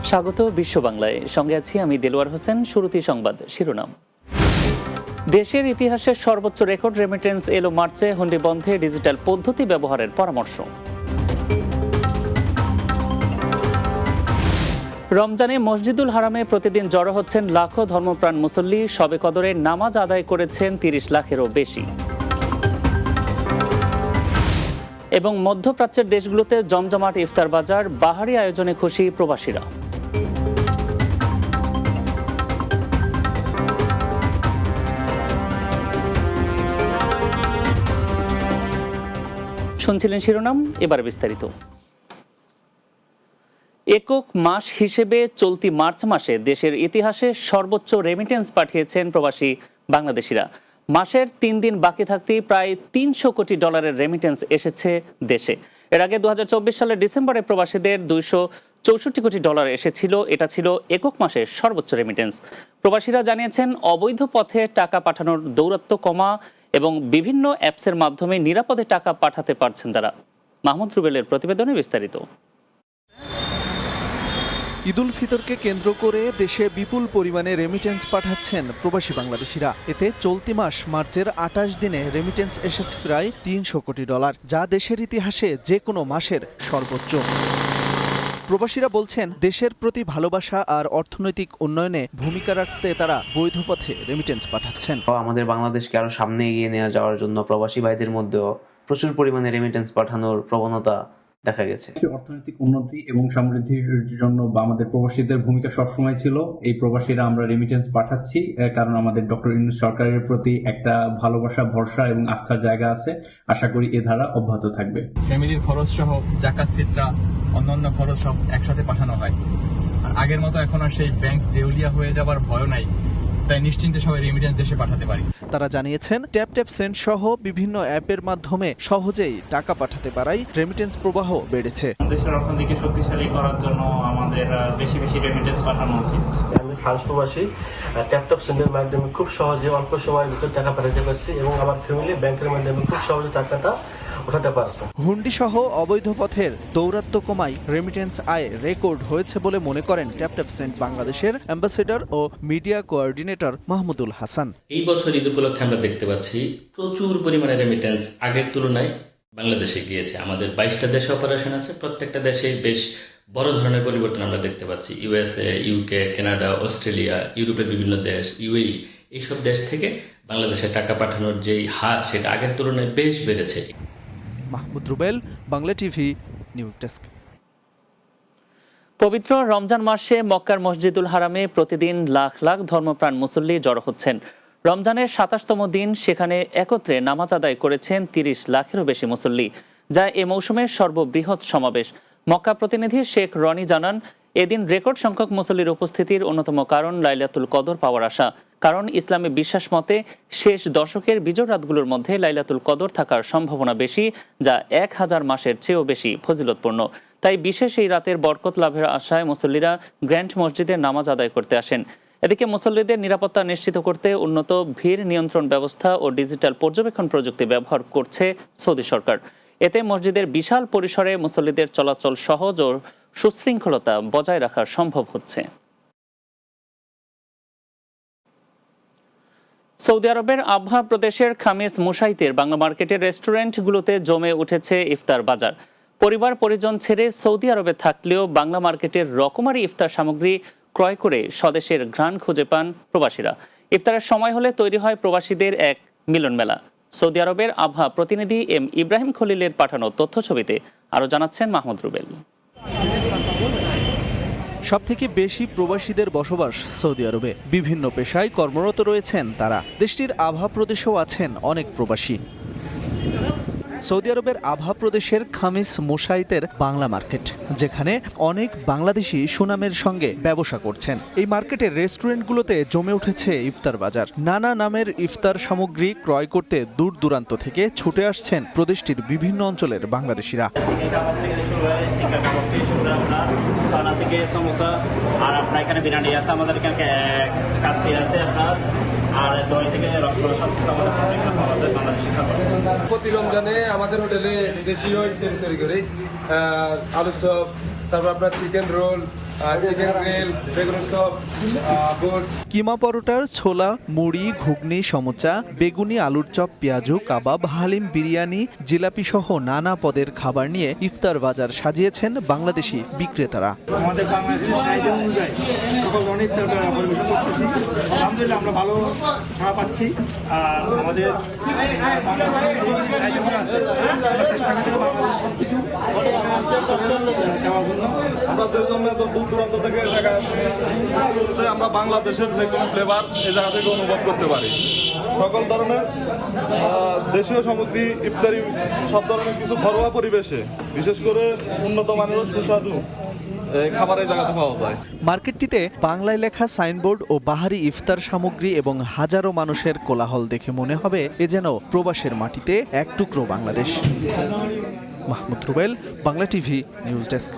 স্বাগত বিশ্ব বাংলায়, সঙ্গে আছি আমি দেলোয়ার হোসেন। শুরুতেই সংবাদ শিরোনাম। দেশের ইতিহাসের সর্বোচ্চ রেকর্ড রেমিটেন্স এলো মার্চে, হুন্ডি বন্ধে ডিজিটাল পদ্ধতি ব্যবহারের পরামর্শ। রমজানে মসজিদুল হারামে প্রতিদিন জড়ো হচ্ছেন লাখো ধর্মপ্রাণ মুসল্লি, শবে কদরে নামাজ আদায় করেছেন ৩০ লাখেরও বেশি। এবং মধ্যপ্রাচ্যের দেশগুলোতে জমজমাট ইফতার বাজার, বাহারি আয়োজনে খুশি প্রবাসীরা। শুনছিলেন শিরোনাম, এবার বিস্তারিত। একক মাস হিসেবে চলতি মার্চ মাসে দেশের ইতিহাসে সর্বোচ্চ রেমিটেন্স পাঠিয়েছেন প্রবাসী বাংলাদেশিরা। মাসের ৩ দিন বাকি থাকতেই প্রায় $৩০০ কোটি রেমিটেন্স এসেছে দেশে। এর আগে ২০২৪ সালের ডিসেম্বরে প্রবাসীদের $২৬৪ কোটি এসেছিল। এটা ছিল একক মাসের সর্বোচ্চ রেমিটেন্স। প্রবাসীরা জানিয়েছেন, অবৈধ পথে টাকা পাঠানোর দৌরাত্ম্য কমা এবং বিভিন্ন অ্যাপসের মাধ্যমে নিরাপদে টাকা পাঠাতে পারছেন তারা। মাহমুদ রুবেলের প্রতিবেদনে বিস্তারিত। ঈদুল ফিতরকে কেন্দ্র করে দেশে বিপুল পরিমাণে রেমিটেন্স পাঠাচ্ছেন প্রবাসী বাংলাদেশিরা। এতে চলতি মাস মার্চের ২৮ দিনে রেমিটেন্স এসেছে প্রায় $৩০০ কোটি, যা দেশের ইতিহাসে যে কোনো মাসের সর্বোচ্চ। প্রবাসীরা বলছেন, দেশের প্রতি ভালোবাসা আর অর্থনৈতিক উন্নয়নে ভূমিকা রাখতে তারা বৈধ পথে রেমিটেন্স পাঠাচ্ছেন। আমাদের বাংলাদেশকে আরো সামনে এগিয়ে নিয়ে যাওয়ার জন্য প্রবাসী ভাইদের মধ্যেও প্রচুর পরিমাণে রেমিটেন্স পাঠানোর প্রবণতা দেখা গেছে। অর্থনৈতিক উন্নতি এবং সমৃদ্ধির জন্য আমাদের প্রবাসীদের ভূমিকা সবসময় ছিল। এই প্রবাসীরা আমরা রেমিটেন্স পাঠাচ্ছি কারণ আমাদের ডক্টর ইউনূস সরকারের প্রতি একটা ভালোবাসা, ভরসা এবং আস্থার জায়গা আছে। আশা করি এ ধারা অব্যাহত থাকবে। ফ্যামিলির খরচ সহ যাকাত, ফিতরা, অন্যান্য খরচ সব একসাথে পাঠানো হয়। আর আগের মতো এখন আর সেই ব্যাংক দেউলিয়া হয়ে যাবার ভয় নাই, তাই নিশ্চিন্তে সবাই রেমিটেন্স দেশে পাঠাতে পারি। তারা জানিয়েছেন, ট্যাপ ট্যাপ সেন্ড সহ বিভিন্ন অ্যাপের মাধ্যমে সহজেই টাকা পাঠাতে পারায় রেমিটেন্স প্রবাহ বেড়েছে। দেশের অর্থনীতিকে শক্তিশালী করার জন্য আমাদের বেশি বেশি রেমিটেন্স পাঠানো উচিত। আমি ফ্রান্স প্রবাসী, ট্যাপ ট্যাপ সেন্ডের মাধ্যমে খুব সহজে অল্প সময়ের ভিতরে টাকা পাঠাতে পারছি এবং আমার ফ্যামিলি ব্যাংকের মাধ্যমে খুব সহজে টাকাটা ওঠাতে পারছে। হুন্ডি সহ অবৈধ পথের দৌরাত্ম্য কমায় রেমিটেন্স আয় রেকর্ড হয়েছে বলে মনে করেন ট্যাপ ট্যাপ সেন্ড বাংলাদেশের অ্যাম্বাসেডর ও মিডিয়া কোঅর্ডিনেটর মাহমুদুল হাসান। এই বছর ঈদ উপলক্ষে আমরা দেখতে পাচ্ছি প্রচুর পরিমাণে রেমিটেন্স আগের তুলনায় বাংলাদেশে গিয়েছে। আমাদের ২২টা দেশে অপারেশন আছে, প্রত্যেকটা দেশে বেশ বড় ধরনের পরিবর্তন আমরা দেখতে পাচ্ছি। ইউএসএ, ইউকে, কানাডা, অস্ট্রেলিয়া, ইউরোপের বিভিন্ন দেশ, ইউএই, এইসব দেশ থেকে বাংলাদেশে টাকা পাঠানোর যেই হার, সেটা আগের তুলনায় বেশ বেড়েছে। Mahmud Rubel, Bangla TV, news desk. পবিত্র রমজান মাসে মক্কার মসজিদুল হারামে প্রতিদিন লাখ লাখ ধর্মপ্রাণ মুসল্লি জড়ো হচ্ছেন। রমজানের ২৭তম দিন সেখানে একত্রে নামাজ আদায় করেছেন ৩০ লাখেরও বেশি মুসল্লি, যা এ মৌসুমের সর্ববৃহৎ সমাবেশ। মক্কা প্রতিনিধি শেখ রনি জানান, এদিন রেকর্ড সংখ্যক মুসল্লির উপস্থিতির অন্যতম কারণ লাইলাতুল কদর পাওয়ার আশা। কারণ ইসলামী বিশ্বাস মতে শেষ দশকের বিজয় রাতগুলোর মধ্যে লাইলাতুল কদর থাকার সম্ভাবনা বেশি, যা ১,০০০ মাসের চেয়েও বেশি ফজিলতপূর্ণ। তাই বিশেষ এই রাতের বরকত লাভের আশায় মুসল্লিরা গ্র্যান্ড মসজিদে নামাজ আদায় করতে আসেন। এদিকে মুসল্লিদের নিরাপত্তা নিশ্চিত করতে উন্নত ভিড় নিয়ন্ত্রণ ব্যবস্থা ও ডিজিটাল পর্যবেক্ষণ প্রযুক্তি ব্যবহার করছে সৌদি সরকার। এতে মসজিদের বিশাল পরিসরে মুসল্লিদের চলাচল সহজ ও সুশৃঙ্খলতা বজায় রাখা সম্ভব হচ্ছে। সৌদি আরবের আবহা প্রদেশের খামিস মুশাইতের বাংলা মার্কেটের রেস্টুরেন্টগুলোতে জমে উঠেছে ইফতার বাজার। পরিবার পরিজন ছেড়ে সৌদি আরবে থাকলেও বাংলা মার্কেটের রকমারি ইফতার সামগ্রী ক্রয় করে স্বদেশের ঘ্রাণ খুঁজে পান প্রবাসীরা। ইফতারের সময় হলে তৈরি হয় প্রবাসীদের এক মিলন মেলা। সৌদি আরবের আবহা প্রতিনিধি এম ইব্রাহিম খলিলের পাঠানো তথ্য ছবিতে আরও জানাচ্ছেন মাহমুদ রুবেল। সবথেকে বেশি প্রবাসীদের বসবাস সৌদি আরবে। বিভিন্ন পেশায় কর্মরত রয়েছেন তারা। দেশটির আবহা প্রদেশেও আছেন অনেক প্রবাসী। সৌদি আরবের আবহা প্রদেশের খামিস মুশাইতের বাংলা মার্কেট, যেখানে অনেক বাংলাদেশি সুনামের সঙ্গে ব্যবসা করছেন। এই মার্কেটের রেস্টুরেন্টগুলোতে জমে উঠেছে ইফতার বাজার। নানা নামের ইফতার সামগ্রী ক্রয় করতে দূর দূরান্ত থেকে ছুটে আসছেন প্রদেশটির বিভিন্ন অঞ্চলের বাংলাদেশিরা। আর আপনার এখানে বিরিয়ানি আছে, আমাদের এখানে কাচ্চি আছে আপনার, আর দই থেকে রসগোল্লা, সব কিছু আমাদের এখানে পাওয়া যায় বাংলাদেশি খাবার। প্রতি রমজানে আমাদের হোটেলে দেশীয় তৈরি করি, আলু চপ, তারপর আপনার চিকেন রোল, চিকেন গ্রিল, বেগুনের চপ, বুট। কিমা পরোটার ছোলা, মুড়ি, ঘুগনি, সমোচা, বেগুনি, আলুর চপ, পেঁয়াজু, কাবাব, হালিম, বিরিয়ানি, জিলাপি সহ নানা পদের খাবার নিয়ে ইফতার বাজার সাজিয়েছেন বাংলাদেশি বিক্রেতারা। আমাদের বাংলাদেশের চাহিদা অনুযায়ী সকল ধরনের ইফতার পরিবেশন করতেছি। আলহামদুলিল্লাহ আমরা ভালো সাড়া পাচ্ছি। আর আমাদের চাহিদাগুলো আছে, আমরা চেষ্টা করছি বাংলাদেশ সবকিছু দেওয়ার জন্য। আমরা যে জন্য এত দূর দূরান্ত থেকে এই জায়গায় আসি, আমরা বাংলাদেশের যে কোনো ফ্লেভার এই জায়গা থেকে অনুভব করতে পারি। সকল ধরনের দেশীয় সামগ্রী, ইফতারি, সব ধরনের কিছু ঘরোয়া পরিবেশে, বিশেষ করে উন্নত মানের সুস্বাদু খাবার এই জায়গাতে পাওয়া যায়। মার্কেটটিতে বাংলায় লেখা সাইনবোর্ড ও বাহারি ইফতার সামগ্রী এবং হাজারো মানুষের কোলাহল দেখে মনে হবে এ যেন প্রবাসের মাটিতে এক টুকরো Bangladesh. Mahmud Rubel, Bangla TV news desk.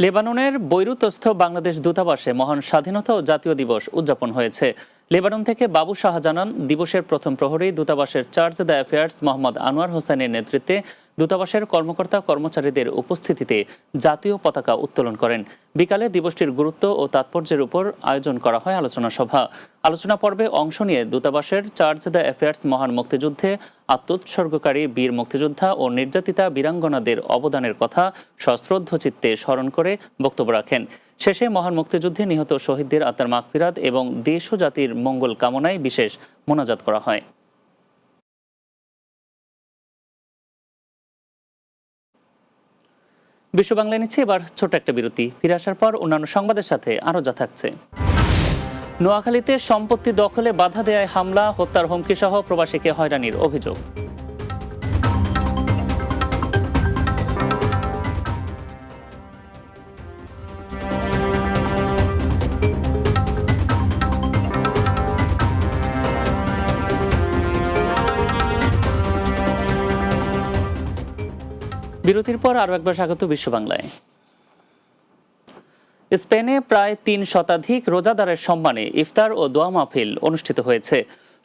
লেবাননের বৈরুতস্থ বাংলাদেশ দূতাবাসে মহান স্বাধীনতা ও জাতীয় দিবস উদযাপন হয়েছে। লেবানন থেকে বাবু শাহ জানান, দিবসের প্রথম প্রহরেই দূতাবাসের charge the affairs Mohammad Anwar হোসেনের নেতৃত্বে দূতাবাসের কর্মকর্তা কর্মচারীদের উপস্থিতিতে জাতীয় পতাকা উত্তোলন করেন। বিকালে দিবসটির গুরুত্ব ও তাৎপর্যের উপর আয়োজন করা হয় আলোচনা সভা। আলোচনা পর্বে অংশ নিয়ে দূতাবাসের চার্জ দ্য অ্যাফেয়ার্স মহান মুক্তিযুদ্ধে আত্মোৎসর্গকারী বীর মুক্তিযোদ্ধা ও নির্যাতিতা বীরাঙ্গনাদের অবদানের কথা সশ্রদ্ধ চিত্তে স্মরণ করে বক্তব্য রাখেন। শেষে মহান মুক্তিযুদ্ধে নিহত শহীদদের আত্মার মাগফিরাত এবং দেশ ও জাতির মঙ্গল কামনায় বিশেষ মোনাজাত করা হয়। বিশ্ব বাংলায় নিচ্ছে এবার ছোট একটা বিরতি। ফিরে আসার পর অন্যান্য সংবাদের সাথে আরও যা থাকছে। নোয়াখালীতে সম্পত্তি দখলে বাধা দেয়ায় হামলা, হত্যার হুমকি সহ প্রবাসীকে হয়রানির অভিযোগ। বিরতির পর আরও একবার স্বাগত বিশ্ব বাংলায়। স্পেনে প্রায় ৩ শতাধিক রোজাদারের সম্মানে ইফতার ও দোয়া মাহফিল অনুষ্ঠিত হয়েছে।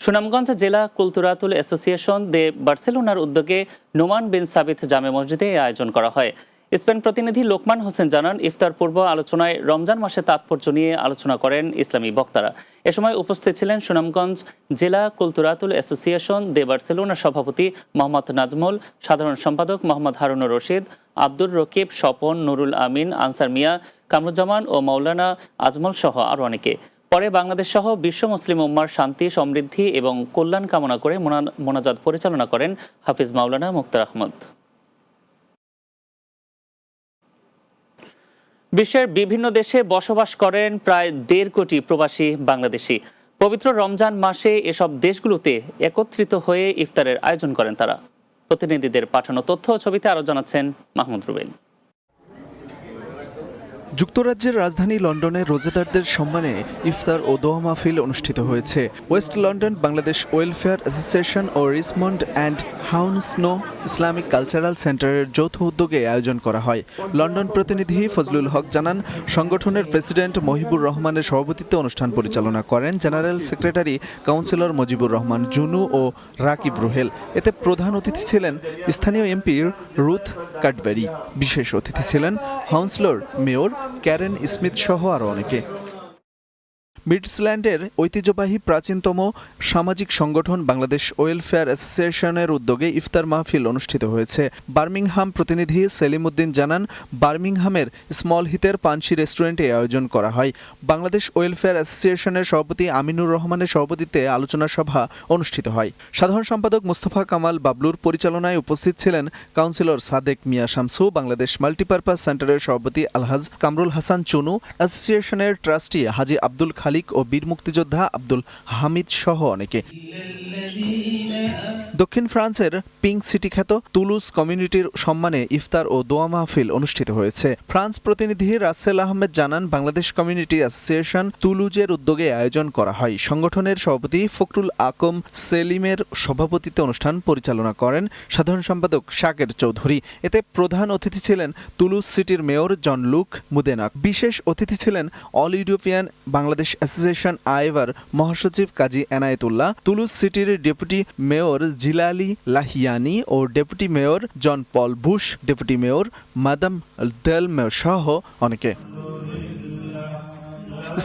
সুনামগঞ্জ জেলা কুলতুরাতুল অ্যাসোসিয়েশন দে বার্সেলোনার উদ্যোগে নোমান বিন সাবিত জামে মসজিদে এই আয়োজন করা হয়। স্পেন প্রতিনিধি লোকমান হোসেন জানান, ইফতার পূর্ব আলোচনায় রমজান মাসে তাৎপর্য নিয়ে আলোচনা করেন ইসলামী বক্তারা। এ সময় উপস্থিত ছিলেন সুনামগঞ্জ জেলা কুলতুরাতুল অ্যাসোসিয়েশন দে বার্সেলোনার সভাপতি মোহাম্মদ নাজমুল, সাধারণ সম্পাদক মোহাম্মদ হারুনুর রশিদ, আব্দুর রকিব, স্বপন, নুরুল আমিন, আনসার মিয়া, কামরুজ্জামান ও মাওলানা আজমল সহ আরও অনেকে। পরে বাংলাদেশ সহ বিশ্ব মুসলিম উম্মার শান্তি, সমৃদ্ধি এবং কল্যাণ কামনা করে মোনাজাত পরিচালনা করেন হাফিজ মাওলানা মুক্তার আহমদ। বিশ্বের বিভিন্ন দেশে বসবাস করেন প্রায় 1.5 কোটি প্রবাসী বাংলাদেশি। পবিত্র রমজান মাসে এসব দেশগুলোতে একত্রিত হয়ে ইফতারের আয়োজন করেন তারা। প্রতিনিধিদের পাঠানো তথ্য ও ছবিতে আরও জানাচ্ছেন মাহমুদ রুবেল। যুক্তরাজ্যের রাজধানী লন্ডনে রোজাদারদের সম্মানে ইফতার ও দোয়া মাহফিল অনুষ্ঠিত হয়েছে। West London Bangladesh welfare association ও Richmond and Hounslow Islamic cultural সেন্টারের যৌথ উদ্যোগে আয়োজন করা হয়। লন্ডন প্রতিনিধি ফজলুল হক জানান, সংগঠনের প্রেসিডেন্ট মহিবুর রহমানের সভাপতিত্বে অনুষ্ঠান পরিচালনা করেন general secretary councillor Mujibur Rahman Junu ও রাকিব রুহেল। এতে প্রধান অতিথি ছিলেন স্থানীয় এমপি রুথ কাটবেরি। বিশেষ অতিথি ছিলেন হাউন্সলর মেয়র ক্যারেন স্মিথ সহ আরও অনেকে। মিডল্যান্ডের ঐতিহ্যবাহী প্রাচীনতম সামাজিক সংগঠন বাংলাদেশ ওয়েলফেয়ার অ্যাসোসিয়েশনের উদ্যোগে ইফতার মাহফিল অনুষ্ঠিত হয়েছে। বার্মিংহাম প্রতিনিধি সেলিম উদ্দিন জানান, বার্মিংহামের স্মল হিতের পানসি রেস্টুরেন্টে আয়োজন করা হয়। বাংলাদেশ ওয়েলফেয়ার অ্যাসোসিয়েশনের সভাপতি আমিনুর রহমানের সভাপতিত্বে আলোচনা সভা অনুষ্ঠিত হয়। সাধারণ সম্পাদক মুস্তফা কামাল বাবলুর পরিচালনায় উপস্থিত ছিলেন কাউন্সিলর সাদেক মিয়া শামসু, বাংলাদেশ মাল্টিপারপাস সেন্টারের সভাপতি আলহাজ কামরুল হাসান চুনু, অ্যাসোসিয়েশনের ট্রাস্টি হাজী আব্দুল খালিক ও বীর মুক্তিযোদ্ধা আব্দুল হামিদ সহ অনেকে। দক্ষিণ ফ্রান্সের পিঙ্ক সিটি খ্যাত তুলুজ কমিউনিটির সম্মানে ইফতার ও দোয়া মাহফিল অনুষ্ঠিত হয়েছে। ফ্রান্স প্রতিনিধি রাসেল আহমেদ জানান, বাংলাদেশ কমিউনিটি অ্যাসোসিয়েশন তুলুজের উদ্যোগে আয়োজন করা হয়। সংগঠনের সভাপতি ফখরুল আকম সেলিমের সভাপতিত্বে অনুষ্ঠান পরিচালনা করেন সাধারণ সম্পাদক শাকের চৌধুরী। এতে প্রধান অতিথি ছিলেন তুলুজ সিটির মেয়র জন লুক মুদেনাক। বিশেষ অতিথি ছিলেন অল ইউরোপিয়ান বাংলাদেশ অ্যাসোসিয়েশন আইভার মহাসচিব কাজী এনায়েতুল্লাহ, তুলুজ সিটির ডেপুটি মেয়র জি জিলালি লাহিয়ানি ও ডেপুটি মেয়র জন পল বুশ, ডেপুটি মেয়র মাদাম দেল মেয়র সহ অনেকে।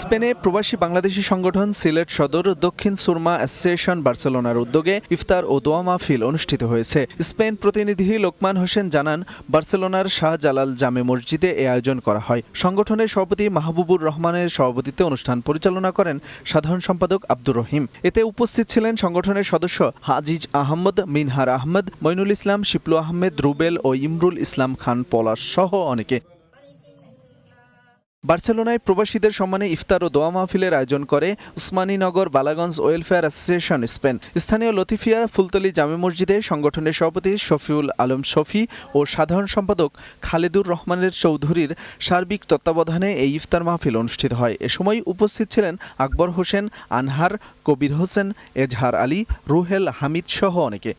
স্পেনে প্রবাসী বাংলাদেশি সংগঠন সিলেট সদর দক্ষিণ সুরমা অ্যাসোসিয়েশন বার্সেলোনার উদ্যোগে ইফতার ও দোয়া মাহফিল অনুষ্ঠিত হয়েছে। স্পেন প্রতিনিধি লোকমান হোসেন জানান, বার্সেলোনার শাহজালাল জামে মসজিদে এ আয়োজন করা হয়। সংগঠনের সভাপতি মাহবুবুর রহমানের সভাপতিত্বে অনুষ্ঠান পরিচালনা করেন সাধারণ সম্পাদক আব্দুর রহিম। এতে উপস্থিত ছিলেন সংগঠনের সদস্য হাজিজ আহমদ, মিনহার আহমদ, মইনুল ইসলাম, শিপলু আহমেদ, রুবেল ও ইমরুল ইসলাম খান পলাশ সহ অনেকে। বার্সেলোনায় প্রবাসীদের সম্মানে ইফতার ও দোয়া মাহফিলের আয়োজন করে Osmaninagar Balaganj welfare association Spain. স্থানীয় লতিফিয়া ফুলতলি জামে মসজিদে সংগঠনের সভাপতি শফিউল আলম শফি ও সাধারণ সম্পাদক খালেদুর রহমানের চৌধুরীর সার্বিক তত্ত্বাবধানে এই ইফতার মাহফিল অনুষ্ঠিত হয়। এ সময় উপস্থিত ছিলেন আকবর হোসেন, আনহার, কবির হোসেন, এজহার আলী, রুহেল হামিদ সহ অনেকে।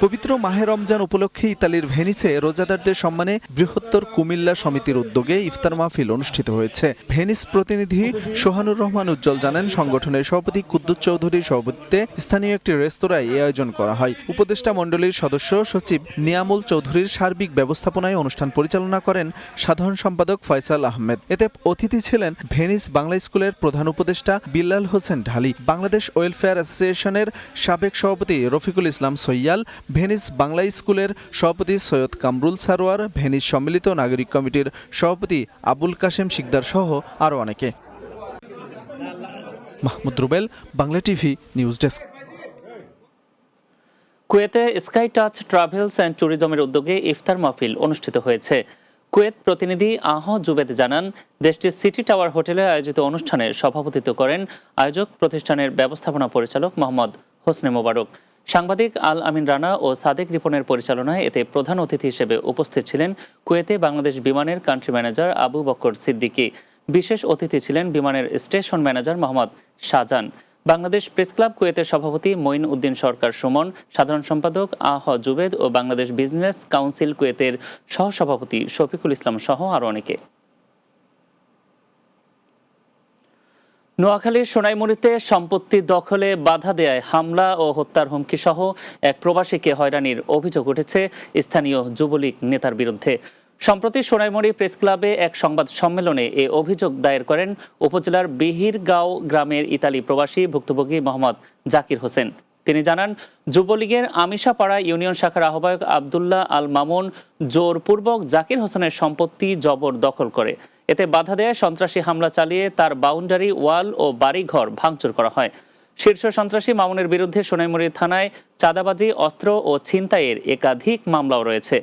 পবিত্র মাহে রমজান উপলক্ষে ইতালির ভেনিসে রোজাদারদের সম্মানে বৃহত্তর কুমিল্লা সমিতির উদ্যোগে ইফতার মাহফিল অনুষ্ঠিত হয়েছে। ভেনিস প্রতিনিধি সোহানুর রহমান উজ্জ্বল জানান, সংগঠনের সভাপতি কুদ্দুস চৌধুরীর সভাপতিত্বে স্থানীয় একটি রেস্তোরাঁয় এই আয়োজন করা হয়। উপদেষ্টা মণ্ডলীর সদস্য সচিব নিয়ামুল চৌধুরীর সার্বিক ব্যবস্থাপনায় অনুষ্ঠান পরিচালনা করেন সাধারণ সম্পাদক ফয়সাল আহমেদ। এতে অতিথি ছিলেন ভেনিস বাংলা স্কুলের প্রধান উপদেষ্টা বিল্লাল হোসেন ঢালি, বাংলাদেশ ওয়েলফেয়ার অ্যাসোসিয়েশনের সাবেক সভাপতি রফিকুল ইসলাম সৈয়াল, ভেনিস বাংলা স্কুলের সভাপতি সৈয়দ কামরুল সারোয়ার, ভেনিস সম্মিলিত নাগরিক কমিটির সভাপতি আবুল কাশেম শিকদার সহ আরও অনেকে। Mahmud Rubel, Bangla TV news desk. কুয়েতে স্কাই টাচ ট্রাভেলস অ্যান্ড ট্যুরিজমের উদ্যোগে ইফতার মাহফিল অনুষ্ঠিত হয়েছে। কুয়েত প্রতিনিধি আহ জুবেদ জানান, দেশটির সিটি টাওয়ার হোটেলে আয়োজিত অনুষ্ঠানে সভাপতিত্ব করেন আয়োজক প্রতিষ্ঠানের ব্যবস্থাপনা পরিচালক মোহাম্মদ হোসনে মোবারক। সাংবাদিক আল আমিন রানা ও সাদেক রিপনের পরিচালনায় এতে প্রধান অতিথি হিসেবে উপস্থিত ছিলেন কুয়েতে বাংলাদেশ বিমানের কান্ট্রি ম্যানেজার আবু বকর সিদ্দিকী। বিশেষ অতিথি ছিলেন বিমানের station manager Mohammad Shahjan. Bangladesh press club কুয়েতের সভাপতি মঈন উদ্দিন সরকার সুমন, সাধারণ সম্পাদক আহ জুবেদ ও বাংলাদেশ বিজনেস কাউন্সিল কুয়েতের সহসভাপতি শফিকুল ইসলাম সহ আরও অনেকে। নোয়াখালীর সোনাইমুড়িতে সম্পত্তি দখলে বাধা দেয়ায় হামলা ও হত্যার হুমকি সহ এক প্রবাসীকে হয়রানির অভিযোগ উঠেছে স্থানীয় যুবলীগ নেতার বিরুদ্ধে। সম্প্রতি সোনাইমুড়ি প্রেস ক্লাবে এক সংবাদ সম্মেলনে এ অভিযোগ দায়ের করেন উপজেলার বিহিরগাঁও গ্রামের ইতালি প্রবাসী ভুক্তভোগী মোহাম্মদ জাকির হোসেন। তিনি জানান, যুবলীগের আমিশাপাড়া ইউনিয়ন শাখার আহ্বায়ক আবদুল্লাহ আল মামুন জোরপূর্বক জাকির হোসেনের সম্পত্তি জবর দখল করে। এতে বাধা দেয় সন্ত্রাসী হামলা চালিয়ে তার বাউন্ডারি ওয়াল ও বাড়িঘর ভাঙচুর করা হয়। শীর্ষ সন্ত্রাসী মামুনের বিরুদ্ধে সোনাইমুড়ি থানায় চাঁদাবাজি, অস্ত্র ও ছিনতাইয়ের একাধিক মামলাও রয়েছে।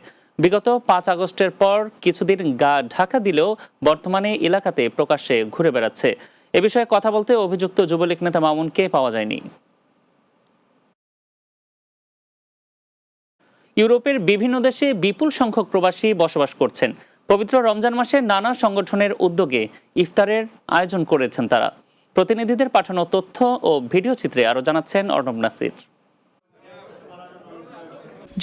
বিগত 5 আগস্টের পর কিছুদিন গা ঢাকা দিলেও বর্তমানে এলাকাতে প্রকাশ্যে ঘুরে বেড়াচ্ছে। এ বিষয়ে কথা বলতে অভিযুক্ত যুবলীগ নেতা মামুনকে পাওয়া যায়নি। ইউরোপের বিভিন্ন দেশে বিপুল সংখ্যক প্রবাসী বসবাস করছেন। পবিত্র রমজান মাসে নানা সংগঠনের উদ্যোগে ইফতারের আয়োজন করেছেন তারা। প্রতিনিধিদের পাঠানো তথ্য ও ভিডিও চিত্রে আরও জানাচ্ছেন অর্ণব নাসির।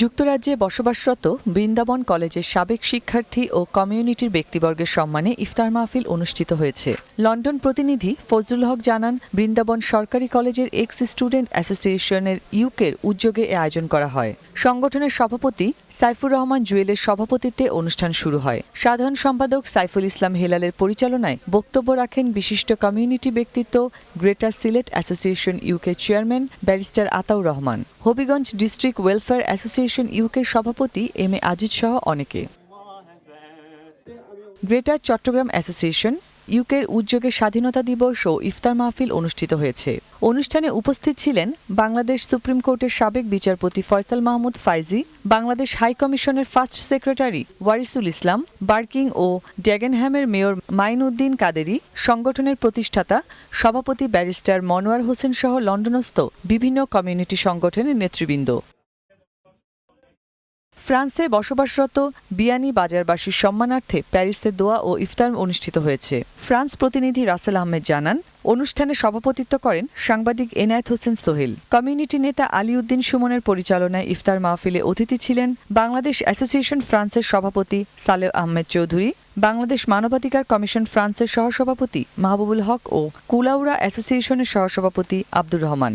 যুক্তরাজ্যে বসবাসরত বৃন্দাবন কলেজের সাবেক শিক্ষার্থী ও কমিউনিটির ব্যক্তিবর্গের সম্মানে ইফতার মাহফিল অনুষ্ঠিত হয়েছে। লন্ডন প্রতিনিধি ফজলুল হক জানান, বৃন্দাবন সরকারি কলেজের এক্স স্টুডেন্ট অ্যাসোসিয়েশনের ইউকের উদ্যোগে এ আয়োজন করা হয়। সংগঠনের সভাপতি সাইফুর রহমান জুয়েলের সভাপতিত্বে অনুষ্ঠান শুরু হয়। সাধারণ সম্পাদক সাইফুল ইসলাম হেলালের পরিচালনায় বক্তব্য রাখেন বিশিষ্ট কমিউনিটি ব্যক্তিত্ব greater Sylhet association UK chairman barrister Ataur Rahman, Habiganj district welfare association ইউকের সভাপতি এম এ আজিজ সহ অনেকে। গ্রেটার চট্টগ্রাম অ্যাসোসিয়েশন ইউকের উদ্যোগে স্বাধীনতা দিবস ও ইফতার মাহফিল অনুষ্ঠিত হয়েছে। অনুষ্ঠানে উপস্থিত ছিলেন বাংলাদেশ সুপ্রিম কোর্টের সাবেক বিচারপতি ফয়সাল মাহমুদ ফাইজি, বাংলাদেশ হাই কমিশনের ফার্স্ট সেক্রেটারি ওয়ারিসুল ইসলাম, বার্কিং ও ড্যাগেনহ্যামের মেয়র মাইন উদ্দিন কাদেরি, সংগঠনের প্রতিষ্ঠাতা সভাপতি ব্যারিস্টার মনোয়ার হোসেন সহ লন্ডনস্থ বিভিন্ন কমিউনিটি সংগঠনের নেতৃবৃন্দ। ফ্রান্সে বসবাসরত বিয়ানি বাজারবাসীর সম্মানার্থে প্যারিসে দোয়া ও ইফতার অনুষ্ঠিত হয়েছে। ফ্রান্স প্রতিনিধি রাসেল আহমেদ জানান, অনুষ্ঠানে সভাপতিত্ব করেন সাংবাদিক এনায়েত হোসেন সোহেল। কমিউনিটি নেতা আলিউদ্দিন সুমনের পরিচালনায় ইফতার মাহফিলে অতিথি ছিলেন বাংলাদেশ অ্যাসোসিয়েশন ফ্রান্সের সভাপতি সালেহ আহমেদ চৌধুরী, বাংলাদেশ মানবাধিকার কমিশন ফ্রান্সের সহসভাপতি মাহবুবুল হক ও কুলাউড়া অ্যাসোসিয়েশনের সহসভাপতি আব্দুর রহমান।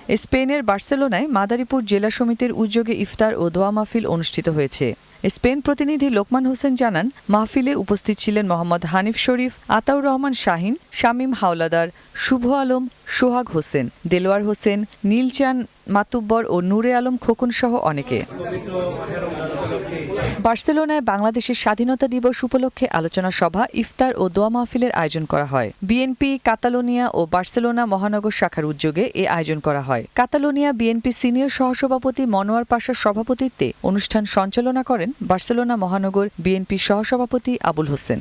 স্পেনের বার্সেলোনায় মাদারীপুর জেলা সমিতির উদ্যোগে ইফতার ও দোয়া মাহফিল অনুষ্ঠিত হয়েছে। স্পেন প্রতিনিধি লোকমান হোসেন জানান, মাহফিলে উপস্থিত ছিলেন মোহাম্মদ হানিফ শরীফ, আতাউর রহমান শাহিন, শামীম হাওলাদার, শুভ আলম, সোহাগ হোসেন, দেলোয়ার হোসেন, নীলচান মাতুব্বর ও নূরে আলম খোকন সহ অনেকে। বার্সেলোনায় বাংলাদেশের স্বাধীনতা দিবস উপলক্ষে আলোচনা সভা, ইফতার ও দোয়া মাহফিলের আয়োজন করা হয়। বিএনপি কাতালোনিয়া ও বার্সেলোনা মহানগর শাখার উদ্যোগে এ আয়োজন করা হয়। কাতালোনিয়া বিএনপি সিনিয়র সহসভাপতি মনোয়ার পাশার সভাপতিত্বে অনুষ্ঠান সঞ্চালনা করেন বার্সেলোনা মহানগর বিএনপি সহসভাপতি আবুল হোসেন।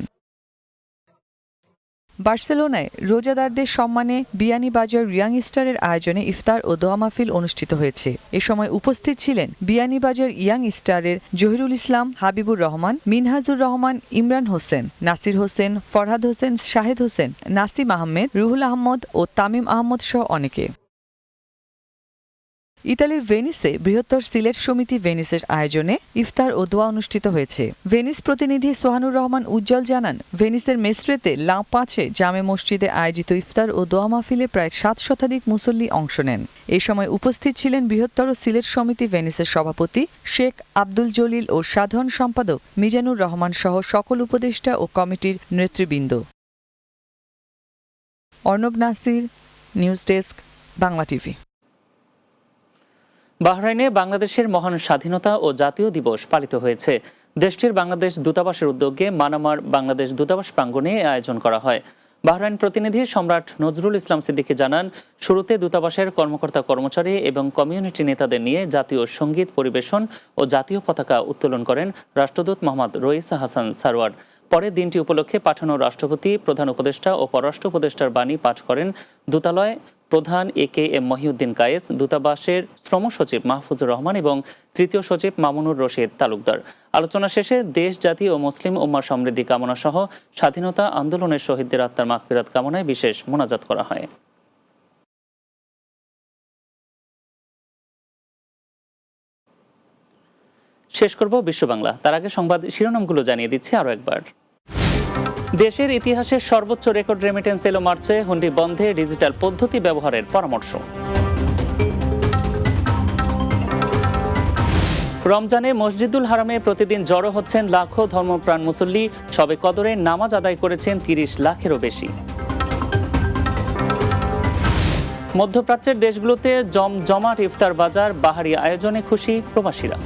বার্সেলোনায় রোজাদারদের সম্মানে বিয়ানীবাজার রিয়াং স্টারের আয়োজনে ইফতার ও দোয়া মাহফিল অনুষ্ঠিত হয়েছে। এ সময় উপস্থিত ছিলেন বিয়ানীবাজার ইয়াং স্টারের জহিরুল ইসলাম, হাবিবুর রহমান, মিনহাজুর রহমান, ইমরান হোসেন, নাসির হোসেন, ফরহাদ হোসেন, শাহেদ হোসেন, নাসিম আহমেদ, রুহুল আহমদ ও তামিম আহমদ সহ অনেকে। ইতালির ভেনিসে বৃহত্তর সিলেট সমিতি ভেনিসের আয়োজনে ইফতার ও দোয়া অনুষ্ঠিত হয়েছে। ভেনিস প্রতিনিধি সোহানুর রহমান উজ্জ্বল জানান, ভেনিসের মেসরেতে লা পাঁচে জামে মসজিদে আয়োজিত ইফতার ও দোয়া মাহফিলে প্রায় 7 শতাধিক মুসল্লি অংশ নেন। এই সময় উপস্থিত ছিলেন বৃহত্তর সিলেট সমিতি ভেনিসের সভাপতি শেখ আব্দুল জলিল ও সাধারণ সম্পাদক মিজানুর রহমান সহ সকল উপদেষ্টা ও কমিটির নেতৃবৃন্দ। Arnab Nasir, news desk, Bangla TV. বাহরাইনে বাংলাদেশের মহান স্বাধীনতা ও জাতীয় দিবস পালিত হয়েছে। দেশটির বাংলাদেশ দূতাবাসের উদ্যোগে মানামার বাংলাদেশ দূতাবাস প্রাঙ্গণে আয়োজন করা হয়। বাহরাইন প্রতিনিধি সম্রাট নজরুল ইসলাম সিদ্দিকী জানান, শুরুতে দূতাবাসের কর্মকর্তা কর্মচারী এবং কমিউনিটি নেতাদের নিয়ে জাতীয় সঙ্গীত পরিবেশন ও জাতীয় পতাকা উত্তোলন করেন রাষ্ট্রদূত মোহাম্মদ রইস হাসান সারওয়ার। পরে দিনটি উপলক্ষে পাঠানো রাষ্ট্রপতি, প্রধান উপদেষ্টা ও পররাষ্ট্র উপদেষ্টার বাণী পাঠ করেন দূতালয় প্রধান এ.কে.এম. মহিউদ্দিন কায়েস, দূতাবাসের শ্রম সচিব মাহফুজুর রহমান এবং তৃতীয় সচিব মামুনুর রশিদ তালুকদার। আলোচনা শেষে দেশ, জাতি ও মুসলিম উম্মার সমৃদ্ধি কামনা সহ স্বাধীনতা আন্দোলনের শহীদদের আত্মার মাগফিরাত কামনায় বিশেষ মোনাজাত করা হয়। শেষ করব বিশ্ব বাংলা, তার আগে সংবাদ শিরোনামগুলো জানিয়ে দিচ্ছি আরও একবার। দেশের ইতিহাসের সর্বোচ্চ রেকর্ড রেমিটেন্স এলো মার্চে, হুন্ডি বন্ধে ডিজিটাল পদ্ধতি ব্যবহারের পরামর্শ। রমজানে মসজিদুল হারামে প্রতিদিন জড়ো হচ্ছেন লাখো ধর্মপ্রাণ মুসল্লি, শবে কদরে নামাজ আদায় করেছেন 30 লাখেরও বেশি। মধ্যপ্রাচ্যের দেশগুলোতে জমজমাট ইফতার বাজার, বাহারি আয়োজনে খুশি প্রবাসীরা।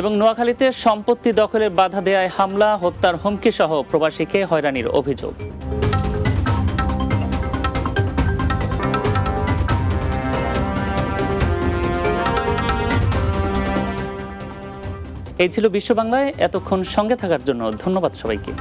এবং নোয়াখালীতে সম্পত্তি দখলের বাধা দেয়ায় হামলা, হত্যার হুমকি সহ প্রবাসীকে হয়রানির অভিযোগ। এই ছিল বিশ্ব বাংলায়। এতক্ষণ সঙ্গে থাকার জন্য ধন্যবাদ সবাইকে।